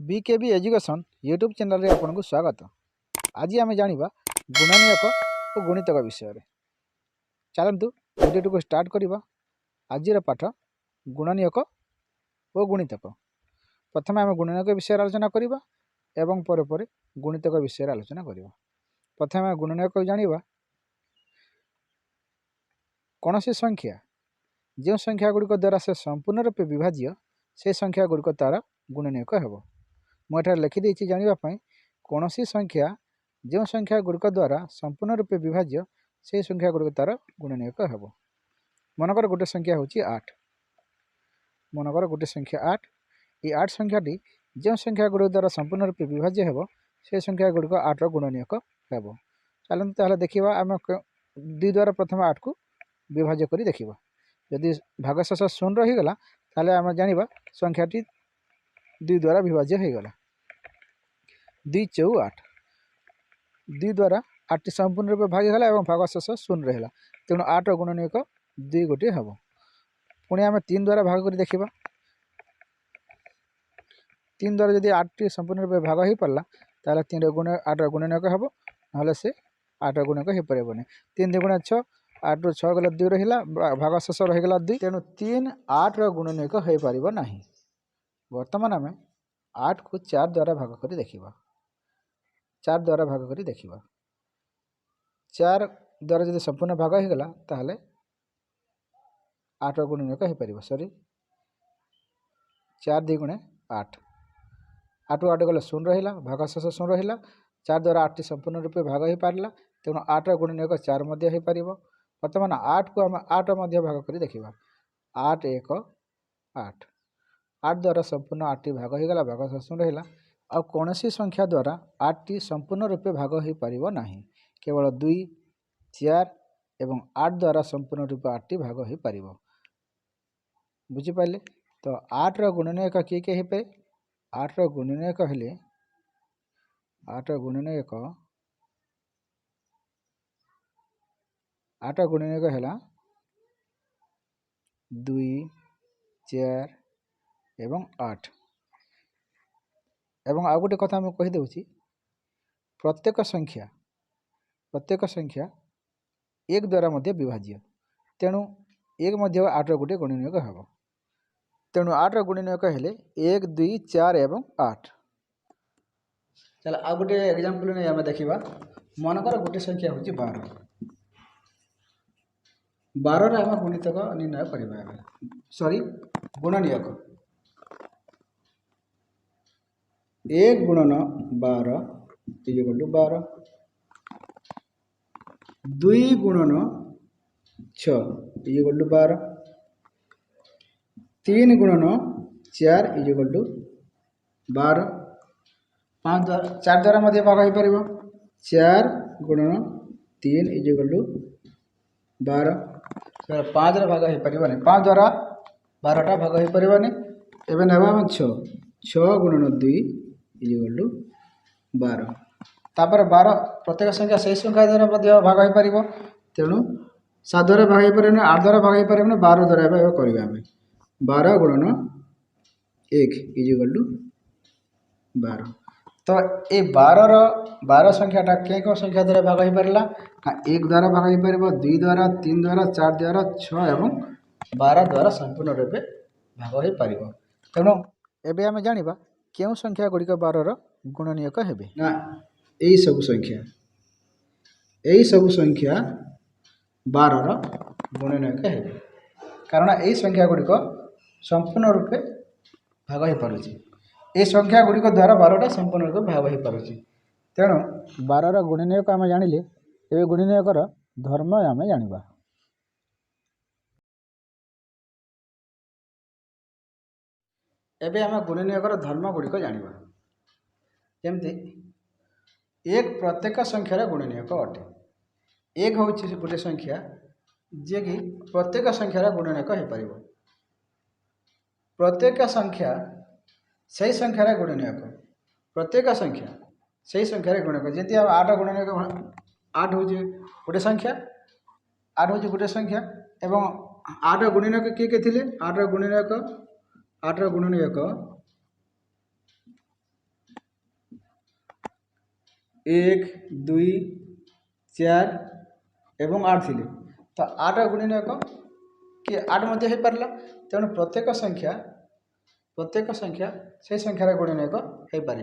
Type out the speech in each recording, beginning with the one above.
BKB education YouTube channel आपको स्वागत। आज आम जाना गुणनीयक और गुणितक विषय। चलतु वीडियो को स्टार्ट करवा। आज पाठ गुणनीयक और गुणितक। प्रथम आम गुणनीयक विषय आलोचना करवा एवं पर गुणितक विषय आलोचना करवा। प्रथम आम गुणनीयक जाना कौन सी संख्या जो संख्या गुड़िक द्वारा से संपूर्ण रूपे विभाज्य से संख्या गुड़िक तार गुणनीयक हेब। मुझे लिखिदे जानापी कौन सी संख्या जो संख्या गुड़िक द्वारा संपूर्ण रूपे विभाज्य से संख्या गुड़िक तार गुणनीयक हेब। मनकर गोटे संख्या हूँ 8। मनकर गोटे संख्या 8। ये 8 संख्याटी जो संख्या गुड़िक द्वारा संपूर्ण रूपे विभाज्य हेब से संख्या गुड़िक 8 गुणनीयक हेब। चलते देखा आम 2 द्वारा प्रथम 8 को विभाज्य कर देखा। यदि भागशेष 0 रहीगला ताले आम जाना संख्याटी 2 द्वारा विभाज्य हो गला। 2 चौ 8। 2 द्वारा 8 संपूर्ण रूप भाग गला और भागशेष 0 रहा। तेणु 8 गुणनीयक 2 गोटे हम। पुणी आम 3 द्वारा भाग कर देखा। 3 द्वारा जब 8 संपूर्ण रूप भाग हो पारा ताले 8 गुणनीयक हम ना से 8 गुणनीयक हो पारे। 3 2 6 8 रू 6 गला 2 रहा भागशेष रहीगला 2। तेणु 3 8 गुणनीयक हो पार ना। वर्तमान आम 8 को 4 द्वारा भाग कर देखा। 4 द्वारा भाग कर देखा। 4 द्वारा जब संपूर्ण भाग हो गला ताहले 8 गुणनीयक हो पार। सॉरी 4 2 गुणे 8। 8 8 गला 0 रहा भागशेष 0 रहा। 4 द्वारा 8 संपूर्ण रूप भाग हो पारा। तेणु 8 गुणनीयक 4 हो पार। वर्तमान 8 को आम 8 भाग कर देखा। 8 1 8। 8 द्वारा संपूर्ण 8 भाग हो गला भागशेष रहा। आ कौन सी संख्या द्वारा 8 संपूर्ण रूपे भाग हो पार ना। केवल 2 4 एवं 8 द्वारा संपूर्ण रूप 8 भाग हो पार। बुझिपारे। तो 8 गुणनीयक किए किए हो पाए। 8 गुणनीयक हेले 8 गुणनीयक 8 गुणनीयक है 2 4 एवं 8। एवं आ गोटे कथा मुझे कहीदे प्रत्येक संख्या 1 द्वारा मध्य विभाज्य। तेणु 1 मध्य 8 गोटे गुणनीयक हम। तेणु 8 गुणनीयक हेले 1 2 4 एवं 8। चल आ गोटे एग्जांपल नहीं आम देखा। मनकर गोटे संख्या हूँ 12। 12 आम गुणितक निर्णय करवा। सॉरी गुणनीयक 1 गुणन 12 = 12। 2 गुणन 6 = 12। 3 गुणन 4 = 12। 4 द्वारा मध्य भाग हो पार। 4 गुणन 3 = 12। 5 भाग हो पार। 5 द्वारा 12टा भाग हो पार। एवं ना 6 गुणन 2 = 12। तापर 12 प्रत्येक संख्या से संख्या द्वारा भाग हो पार। तेणु 7 द्वारा भाग हो पारे 8 द्वारा भाग हो पारे 12 द्वारा करवा। 12 गुणन 1 = 12। तो ये 12 संख्याटा क्या संख्या द्वारा भाग हो पारा। 1 द्वारा भाग हो पार 2 द्वारा 3 द्वारा 4 द्वारा 6 एवं 12 द्वारा संपूर्ण रूपे भाग हो पार। तेणु एबे आम जाना क्यों संख्या गुड़िक 12 गुणनीयक हेबे ना। यही सब संख्या 12 गुणनीयक हेबे। कारण यही संख्या गुड़िक संपूर्ण रूपे भाग हो पार। ये संख्या गुड़िक द्वारा 12टा संपूर्ण रूप भाग हो पार। तेणु 12 गुणनीयक आम जानिले ए गुणनीयकर धर्म आम जानिबा। एबे आम गुणनीयकर धर्म गुड़िक जानिबा। जमती 1 प्रत्येक संख्यार गुणनीयक अटे। 1 हूँ गोटे संख्या जे कि प्रत्येक संख्यार गुणनीयक हो पार। प्रत्येक संख्या से संख्यार गुणनीयक प्रत्येक संख्या से संख्यार गुणनीयक जमी 8 गुणनीयक 8 हूँ गोटे संख्या। 8 हूँ गोटे संख्या एवं 8 गुणनीयक किए किए थे। 8 गुणनीयक 1 2 4 एवं 8 थिले तो 8 गुणिनक कि 8 मध्य हो पारला तेणु प्रत्येक संख्या से संख्यार गुणनक हो पार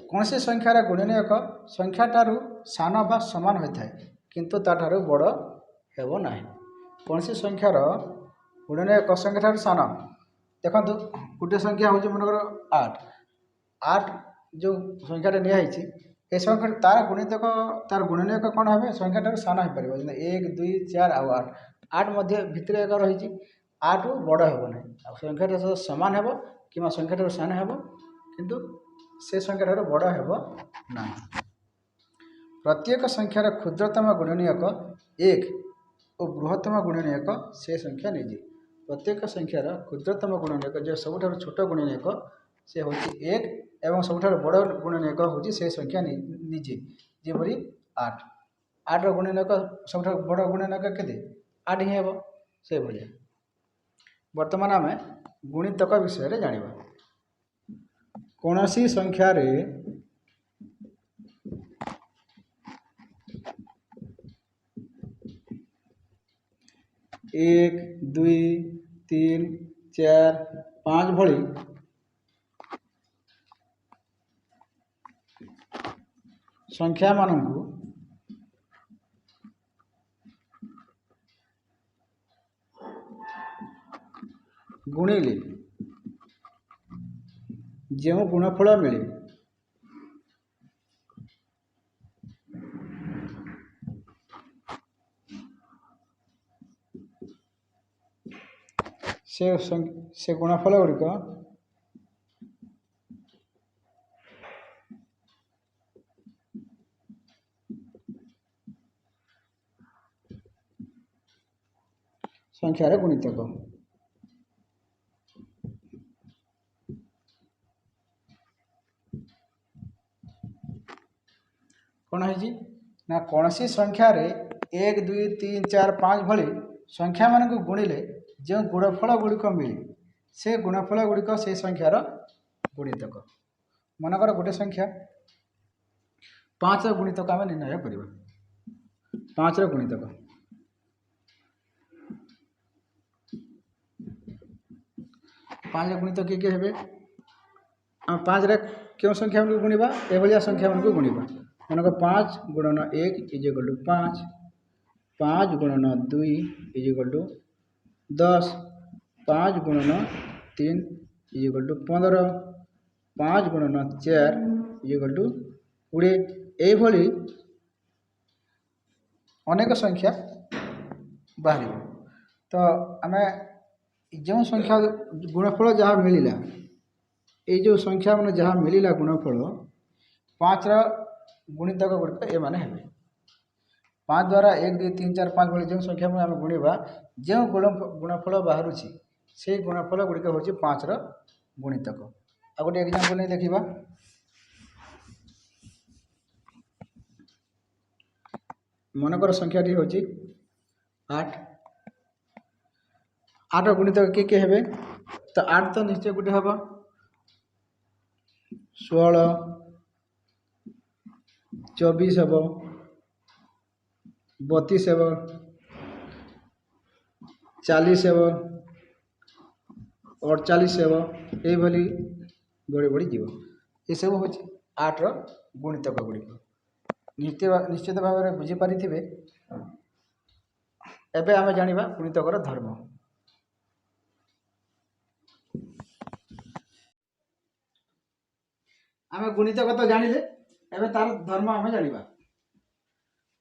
कौन से संख्यार गुणनक संख्याठार सान बा समान होता है किंतु ताठार बड़ हेब ना कौन से संख्यार गुणनक संख्याठार सान देखो गोटे संख्या हूँ मनकर 8 8 जो संख्याटा नियाई ए संख्या तार गुणितक तार गुणनक कौन है संख्याठार सान हो पार 1 2 4 आउ 8 8 मध्य भितर एक रही 8 बड़ हेब ना संख्याटा सहित सामान हेब कि संख्याठार सान हेब किंतु से संख्याठार बड़ हेब ना प्रत्येक संख्यार क्षुद्रतम गुणनीयक 1 और बृहत्तम गुणनीयक से संख्या निजे प्रत्येक संख्यार क्षुद्रतम गुणनीयक जो सबुठार छोट गुणनीयक से हूँ 1 एवं सबुठार बड़ गुणनीयक हूँ से संख्या निजे जेपरी 8 8 गुणनीयक सबुठार बड़ गुणनीयक केते 8 ही हेब से भाया वर्तमान आम गुणितक विषय जानिबा कौन सी संख्यार 1 2 3 4 5 भली संख्या मानू गुणिले जो गुणफल मिले से गुणफल गुड़िक संख्यार गुणितक कौन है ना कौन सी संख्यार 1 2 3 4 5 भली संख्या मान गुणिले जो गुणफल गुड़िक मिले से गुणफल गुड़िक से संख्यार गुणितक मनकर गोटे संख्या 5 गुणितक आम निर्णय करवा 5 गुणितक 5 गुणितक किए हे आम 5 क्यों संख्या मान गुणवा एभलिया संख्या मान गुणवा मनक 5 गुणन 1 इज इक्वल टू 5 5 गुणन 2 इज इक्वल टू 10 5 गुणन 3 इज इक्वल टू 15 5 गुणन 4 इज इक्वल टू 20 ये अनेक संख्या बाहर तो आम जो संख्या गुणफल जहाँ मिलला ये जो संख्या मान जहाँ मिलला गुणफल 5 गुणितक गुड़िक ये मैंने 5 द्वारा 1 2 3 4 5 भली जो संख्या आम गुणवा जो गुणफल बाहर से गुणफल गुड़िक हूँ 5 गुणितक आ गोटे एग्जांपल नहीं देखा मनकर संख्याटी हूँ 8 8 गुणितक किए हे तो 8 तो निश्चय गोटे हम 16 24 हम 32 हम 40 हम 48 हम ये बढ़ी बढ़ी जीव ये सब हूँ 8 गुणितक गुड़िक निश्चित भाव में बुझीपारी एवं आम जाना गुणितकर धर्म आम गुणितक तो जानिले एवं तार धर्म आम जाना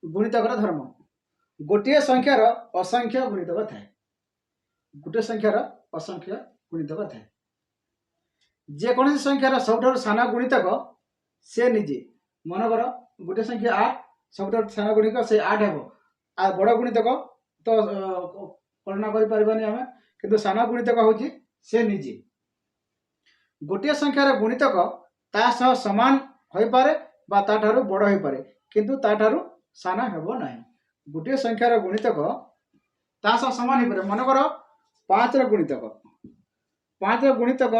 गुणितकर धर्म गोटे संख्यार असंख्य गुणितक थाए गोटे संख्यार असंख्य गुणितक थाए जेकोसी संख्यार सबुठ साना गुणितक से निजे मनकर गोटे संख्या 8 सबुठ साना गुणितक से 8 हेब आ बड़ गुणितक तो कल्पना करें आम कि साना गुणितक हूँ से निजे गोटे संख्यार गुणितक ता सह समान हो पारे बा ताठारु बड़ हो पारे किंतु ताठारु साना हेब ना गोटे संख्यार गुणितक ता सह समान हो पारे मनकर 5 गुणितक 5 गुणितक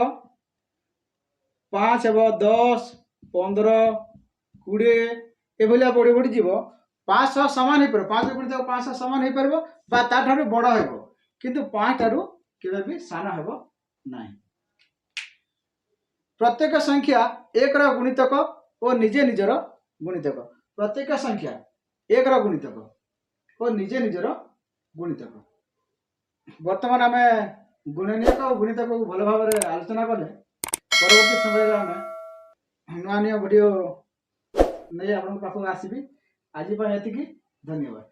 5 हेब 10 15 20 एभलिया बढ़ी बढ़ी जीव 500 समान हो पार 5 गुणितक 500 समान हो पार बा ताठारु बड़ हो किंतु 5 ठारू केबे भी साना हेबो नाही। प्रत्येक संख्या एक रा गुणितक और निजे निजर गुणितक प्रत्येक संख्या एक रा गुणितक और निजे निजर गुणितक। वर्तमान आम गुणनीयक और गुणितक को भल भाव आलोचना कले परवर्ती समय आम नुआ नुआ वीडियो नहीं आप पाखक आसबि। आज धन्यवाद।